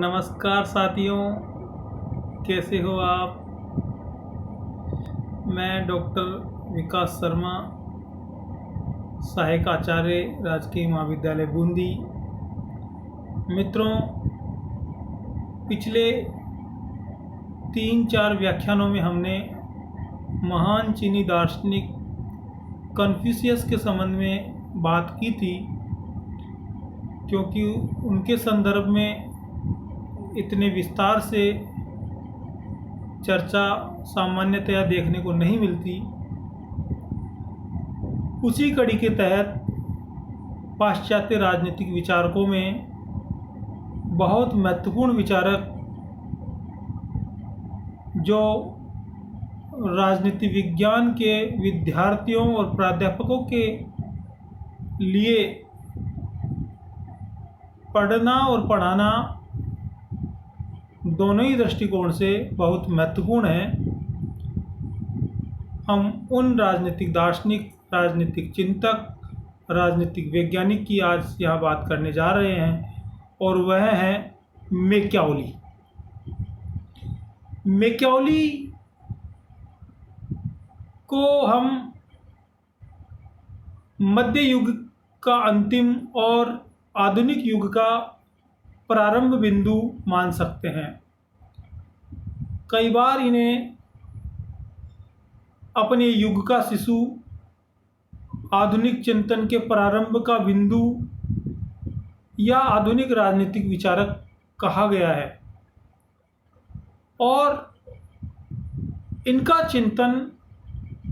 नमस्कार साथियों, कैसे हो आप। मैं डॉक्टर विकास शर्मा, सहायक आचार्य, राजकीय महाविद्यालय बूंदी। मित्रों, पिछले 3-4 व्याख्यानों में हमने महान चीनी दार्शनिक कन्फ्यूशियस के संबंध में बात की थी, क्योंकि उनके संदर्भ में इतने विस्तार से चर्चा सामान्यतया देखने को नहीं मिलती। उसी कड़ी के तहत पाश्चात्य राजनीतिक विचारकों में बहुत महत्वपूर्ण विचारक जो राजनीति विज्ञान के विद्यार्थियों और प्राध्यापकों के लिए पढ़ना और पढ़ाना दोनों ही दृष्टिकोण से बहुत महत्वपूर्ण है। हम उन राजनीतिक दार्शनिक, राजनीतिक चिंतक, राजनीतिक वैज्ञानिक की आज यहाँ बात करने जा रहे हैं, और वह है मैकियावेली। मैकियावेली को हम मध्य युग का अंतिम और आधुनिक युग का प्रारंभ बिंदु मान सकते हैं। कई बार इन्हें अपने युग का शिशु, आधुनिक चिंतन के प्रारंभ का बिंदु या आधुनिक राजनीतिक विचारक कहा गया है, और इनका चिंतन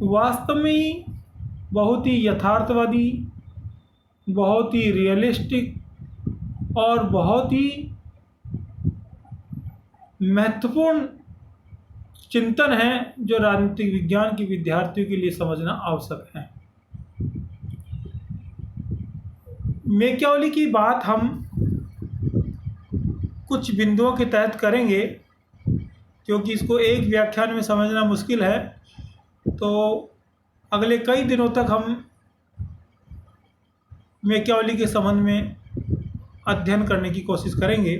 वास्तव में ही बहुत ही यथार्थवादी, बहुत ही रियलिस्टिक और बहुत ही महत्वपूर्ण चिंतन है, जो राजनीतिक विज्ञान के विद्यार्थियों के लिए समझना आवश्यक है। मैकियावेली की बात हम कुछ बिंदुओं के तहत करेंगे, क्योंकि इसको एक व्याख्यान में समझना मुश्किल है। तो अगले कई दिनों तक हम मैकियावेली के संबंध में अध्ययन करने की कोशिश करेंगे।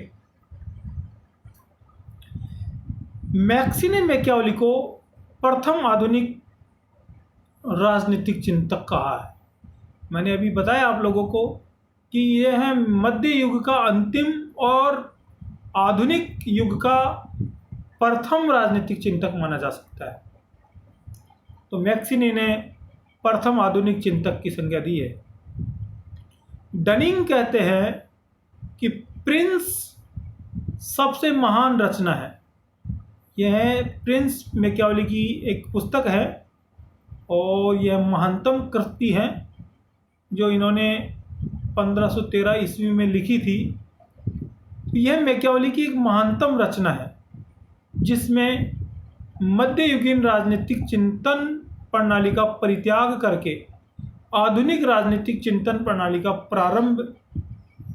मार्क्सी ने मैकियावेली को प्रथम आधुनिक राजनीतिक चिंतक कहा है। मैंने अभी बताया आप लोगों को कि यह है मध्य युग का अंतिम और आधुनिक युग का प्रथम राजनीतिक चिंतक माना जा सकता है। तो मार्क्सी ने इन्हें प्रथम आधुनिक चिंतक की संज्ञा दी है। डनिंग कहते हैं कि प्रिंस सबसे महान रचना है। यह प्रिंस मैकियावेली की एक पुस्तक है, और यह महानतम कृति है जो इन्होंने 1513 ईस्वी में लिखी थी। यह मैकियावेली की एक महानतम रचना है, जिसमें मध्ययुगीन राजनीतिक चिंतन प्रणाली का परित्याग करके आधुनिक राजनीतिक चिंतन प्रणाली का प्रारंभ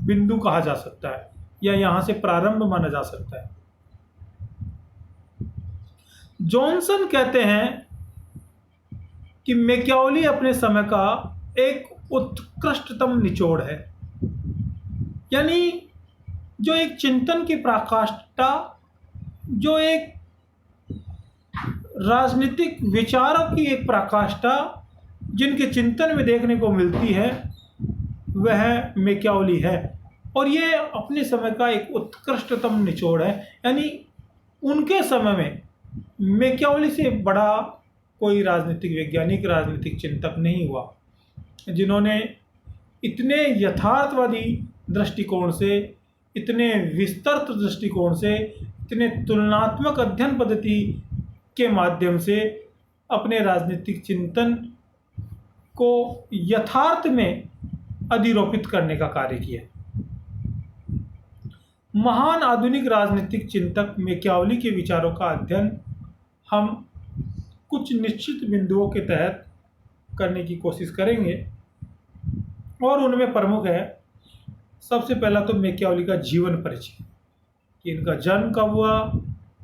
बिंदु कहा जा सकता है, या यहाँ से प्रारंभ माना जा सकता है। जॉनसन कहते हैं कि मैकियावेली अपने समय का एक उत्कृष्टतम निचोड़ है, यानी जो एक चिंतन की पराकाष्ठा, जो एक राजनीतिक विचारों की एक पराकाष्ठा जिनके चिंतन में देखने को मिलती है, वह मैकियावेली है। और ये अपने समय का एक उत्कृष्टतम निचोड़ है, यानी उनके समय में मैकियावेली से बड़ा कोई राजनीतिक वैज्ञानिक, राजनीतिक चिंतक नहीं हुआ, जिन्होंने इतने यथार्थवादी दृष्टिकोण से, इतने विस्तृत दृष्टिकोण से, इतने तुलनात्मक अध्ययन पद्धति के माध्यम से अपने राजनीतिक चिंतन को यथार्थ में अधिरोपित करने का कार्य किया। महान आधुनिक राजनीतिक चिंतक मैकियावेली के विचारों का अध्ययन हम कुछ निश्चित बिंदुओं के तहत करने की कोशिश करेंगे, और उनमें प्रमुख है, सबसे पहला तो मैकियावेली का जीवन परिचय, कि इनका जन्म कब हुआ,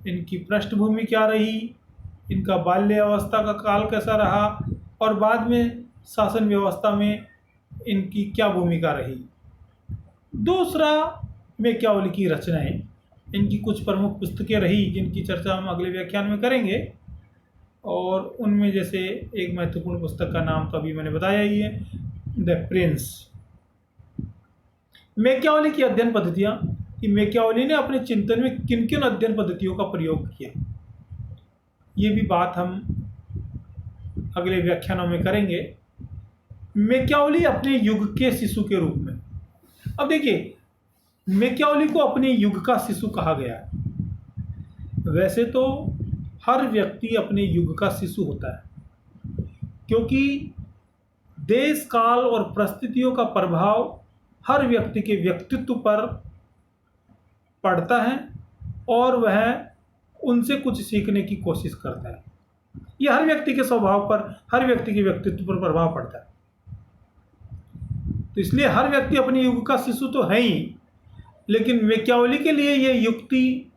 इनकी पृष्ठभूमि क्या रही, इनका बाल्यावस्था का काल कैसा रहा, और बाद में शासन व्यवस्था में इनकी क्या भूमिका रही। दूसरा, मैकियावेली की रचनाएं, इनकी कुछ प्रमुख पुस्तकें रही जिनकी चर्चा हम अगले व्याख्यान में करेंगे, और उनमें जैसे एक महत्वपूर्ण पुस्तक का नाम तो अभी मैंने बताया ही है, द प्रिंस। मैकियावेली की अध्ययन पद्धतियाँ, कि मैकियावेली ने अपने चिंतन में किन किन अध्ययन पद्धतियों का प्रयोग किया, ये भी बात हम अगले व्याख्यानों में करेंगे। मैकियावेली अपने युग के शिशु के रूप में, अब देखिए मैकियावेली को अपने युग का शिशु कहा गया है। वैसे तो हर व्यक्ति अपने युग का शिशु होता है, क्योंकि देश काल और परिस्थितियों का प्रभाव हर व्यक्ति के व्यक्तित्व पर पड़ता है और वह उनसे कुछ सीखने की कोशिश करता है। यह हर व्यक्ति के स्वभाव पर, हर व्यक्ति के व्यक्तित्व पर प्रभाव पड़ता है। तो इसलिए हर व्यक्ति अपने युग का शिशु तो है ही, लेकिन मैकियावेली के लिए ये युक्ति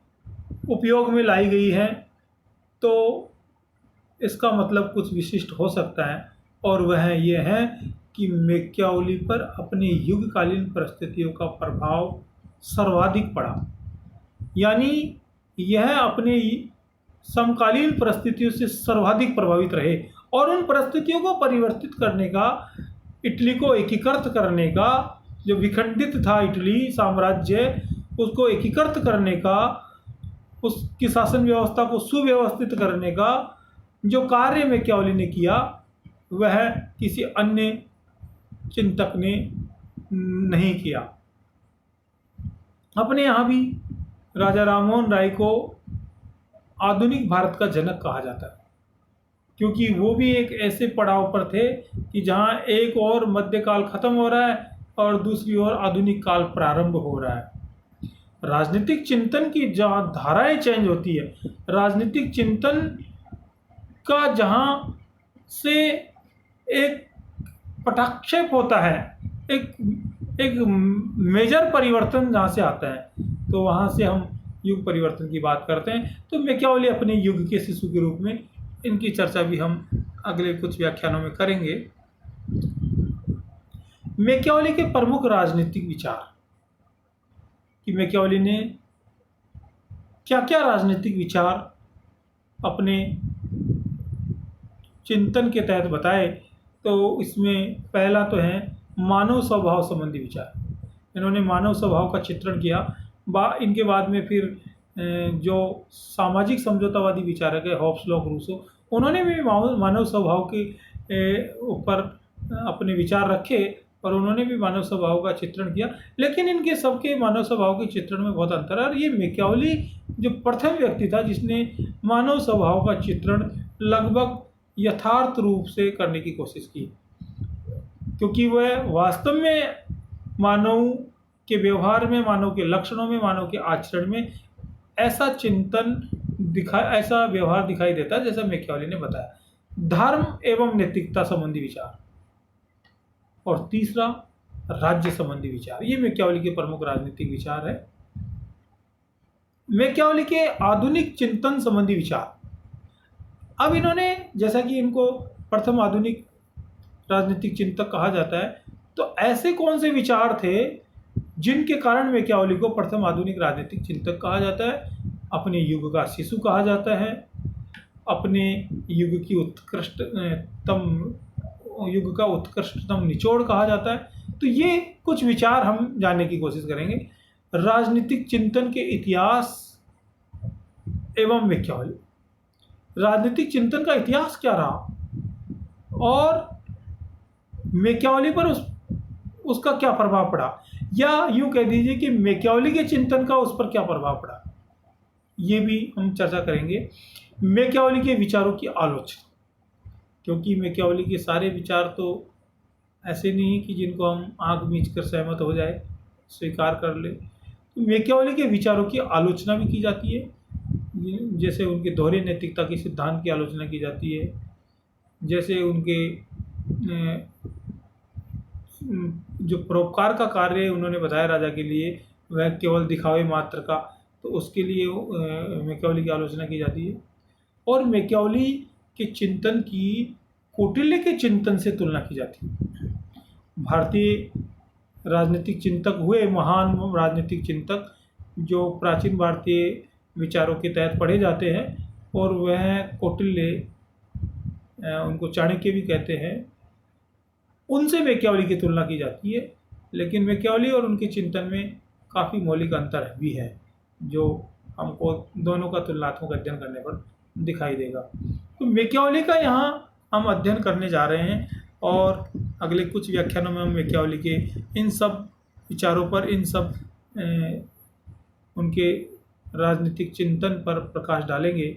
उपयोग में लाई गई है, तो इसका मतलब कुछ विशिष्ट हो सकता है, और वह यह है कि मैकियावेली पर अपने युगकालीन परिस्थितियों का प्रभाव सर्वाधिक पड़ा। यानी यह अपने समकालीन परिस्थितियों से सर्वाधिक प्रभावित रहे, और उन परिस्थितियों को परिवर्तित करने का, इटली को एकीकृत करने का, जो विखंडित था इटली साम्राज्य, उसको एकीकृत करने का, उसकी शासन व्यवस्था को सुव्यवस्थित करने का जो कार्य मैकियावेली ने किया, वह किसी अन्य चिंतक ने नहीं किया। अपने यहाँ भी राजा राममोहन राय को आधुनिक भारत का जनक कहा जाता है, क्योंकि वो भी एक ऐसे पड़ाव पर थे कि जहाँ एक और मध्यकाल खत्म हो रहा है और दूसरी ओर आधुनिक काल प्रारंभ हो रहा है। राजनीतिक चिंतन की जहाँ धाराएं चेंज होती है, राजनीतिक चिंतन का जहाँ से एक पटाक्षेप होता है, एक मेजर परिवर्तन जहाँ से आता है, तो वहाँ से हम युग परिवर्तन की बात करते हैं। तो मैकियावेली अपने युग के शिशु के रूप में, इनकी चर्चा भी हम अगले कुछ व्याख्यानों में करेंगे। मैकियावेली के प्रमुख राजनीतिक विचार, कि मैकियावेली ने क्या क्या राजनीतिक विचार अपने चिंतन के तहत बताए, तो इसमें पहला तो है मानव स्वभाव संबंधी विचार। इन्होंने मानव स्वभाव का चित्रण किया। इनके बाद में फिर जो सामाजिक समझौतावादी विचारक है हॉब्स, लॉक, रूसो, उन्होंने भी मानव स्वभाव के ऊपर अपने विचार रखे और उन्होंने भी मानव स्वभाव का चित्रण किया। लेकिन इनके सबके मानव स्वभाव के चित्रण में बहुत अंतर है, और ये मैकियावेली जो प्रथम व्यक्ति था जिसने मानव स्वभाव का चित्रण लगभग यथार्थ रूप से करने की कोशिश की, क्योंकि वह वास्तव में मानव के व्यवहार में, मानव के लक्षणों में, मानव के आचरण में ऐसा ऐसा व्यवहार दिखाई देता है जैसा मैकियावेली ने बताया। धर्म एवं नैतिकता संबंधी विचार, और तीसरा राज्य संबंधी विचार। ये मैकियावेली के प्रमुख राजनीतिक विचार है। मैकियावेली के आधुनिक चिंतन संबंधी विचार, अब इन्होंने, जैसा कि इनको प्रथम आधुनिक राजनीतिक चिंतक कहा जाता है, तो ऐसे कौन से विचार थे जिनके कारण मैकियावेली को प्रथम आधुनिक राजनीतिक चिंतक कहा जाता है, अपने युग का शिशु कहा जाता है, अपने युग का उत्कृष्टतम निचोड़ कहा जाता है। तो ये कुछ विचार हम जानने की कोशिश करेंगे। राजनीतिक चिंतन के इतिहास एवं मैकियावेली, राजनीतिक चिंतन का इतिहास क्या रहा और मैकियावेली पर उसका क्या प्रभाव पड़ा, या यूं कह दीजिए कि मैकियावेली के चिंतन का उस पर क्या प्रभाव पड़ा, ये भी हम चर्चा करेंगे। मैकियावेली के विचारों की आलोचना, क्योंकि मैकियावेली के सारे विचार तो ऐसे नहीं कि जिनको हम आंख मीच कर सहमत हो जाए, स्वीकार कर ले। तो मैकियावेली के विचारों की आलोचना भी की जाती है, जैसे उनके दोहरे नैतिकता के सिद्धांत की आलोचना की जाती है, जैसे उनके जो परोपकार का कार्य उन्होंने बताया राजा के लिए, वह केवल दिखावे मात्र का, तो उसके लिए मैकियावेली की आलोचना की जाती है। और मैकियावेली के चिंतन की कौटिल्य के चिंतन से तुलना की जाती है। भारतीय राजनीतिक चिंतक हुए महान राजनीतिक चिंतक जो प्राचीन भारतीय विचारों के तहत पढ़े जाते हैं, और वह कौटिल्य, उनको चाणक्य भी कहते हैं, उनसे मैकियावली की तुलना की जाती है। लेकिन मैकियावली और उनके चिंतन में काफ़ी मौलिक अंतर भी है, जो हमको दोनों का तुलनात्मक अध्ययन करने पर दिखाई देगा। तो मैकियावली का यहाँ हम अध्ययन करने जा रहे हैं, और अगले कुछ व्याख्यानों में हम मैकियावली के इन सब विचारों पर, इन सब उनके राजनीतिक चिंतन पर प्रकाश डालेंगे।